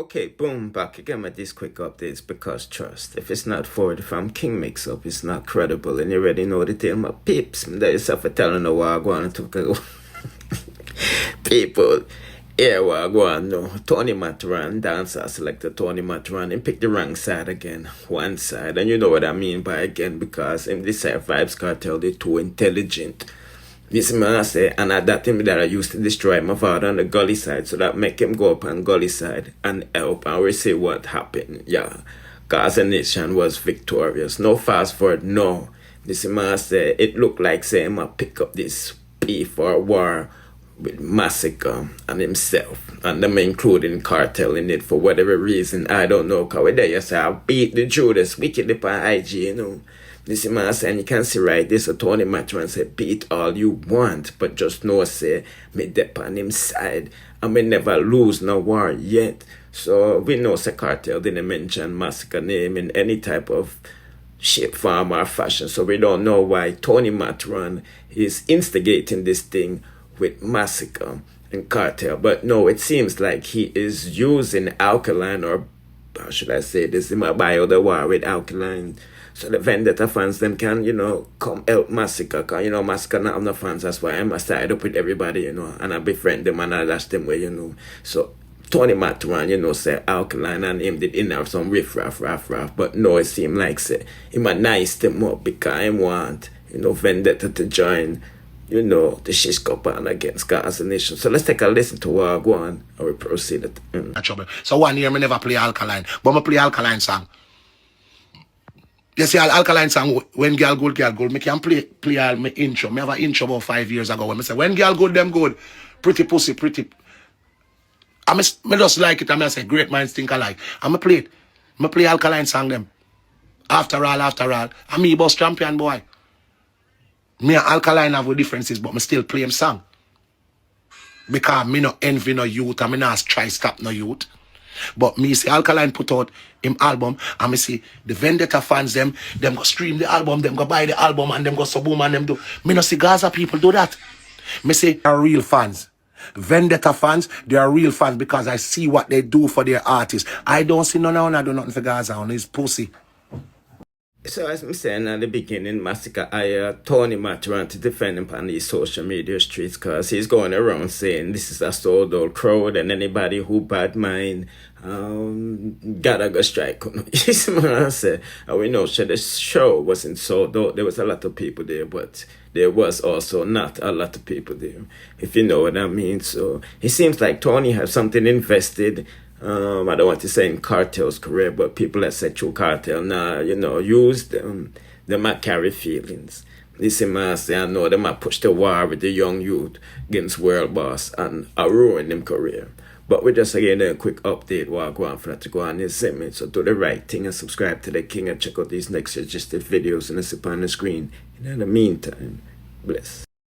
Okay, boom, back again with these quick updates because trust, if it's not forward from KingMixUp, it's not credible, and you already know the deal, my peeps. There yourself for telling the what I want to go. People, here what I want no. Tony Matterhorn, dancer selected Tony Matterhorn, and pick the wrong side again, one side, and you know what I mean by again, because in this side, Vybz Kartel, they're too intelligent. This man I say, and I that him that I used to destroy my father on the gully side, so that make him go up on gully side and help, and we see what happened. Yeah, Gaza nation was victorious. No fast forward, no. This man I say, it looked like say him pick up this beef or war with Masicka and himself, and them including Kartel in it for whatever reason. I don't know, cause we there you say I beat the Judas wickedly on IG, you know. This is man saying you can see right this a Tony Matterhorn say beat all you want, but just know say me dep on him side and me never lose no war yet. So we know say Kartel didn't mention Masicka name in any type of shape, form or fashion. So we don't know why Tony Matterhorn is instigating this thing with Masicka and Kartel. But no, it seems like he is using Alkaline, or how should I say this, in my bio the war with Alkaline. So the Vendetta fans them can, you know, come help Masicka. Cause you know Masicka not have no fans, that's why I'm side up with everybody, you know, and I befriend them and I lash them way, you know. So Tony Matterhorn, you know, say Alkaline and him did in have some riff raff, but no, it seemed like say him a nice them up because him want, you know, Vendetta to join, you know, the shish campaign against Gaza nation. So let's take a listen to what I go on and we proceed. So 1 year me never play Alkaline, but I play Alkaline song. You see, Alkaline song, when girl good, me can play all my intro. Me have an intro about 5 years ago when me say, when girl good, them good. Pretty pussy, pretty. Me just like it, and I say, great minds think alike. And me play it. Me play Alkaline song them. After all. And me boss champion, boy. Me and Alkaline have differences, but me still play him song. Because me no envy no youth, and me not try stop no youth. But me see Alkaline put out him album, and me see the Vendetta fans them go stream the album, them go buy the album, and them go suboom and them do. Me no see Gaza people do that. Me say they are real fans. Vendetta fans, they are real fans because I see what they do for their artists. I don't see none of them do nothing for Gaza on his pussy. So as I'm saying at the beginning, Masicka hired Tony Matterhorn to defend him on these social media streets because he's going around saying this is a sold out crowd and anybody who bad mind gotta go strike. Yes, man, I say, and we know the show wasn't sold out. There was a lot of people there, but there was also not a lot of people there, if you know what I mean. So it seems like Tony has something invested. I don't want to say in Kartel's career, but people that said through Kartel now, you know, use them. They might carry feelings. This man say, I know they might push the war with the young youth against world boss and ruin them career. But we just again a quick update while I go on for that to go on this segment. So do the right thing and subscribe to the King and check out these next suggested videos and it's up on the screen. And in the meantime, bless.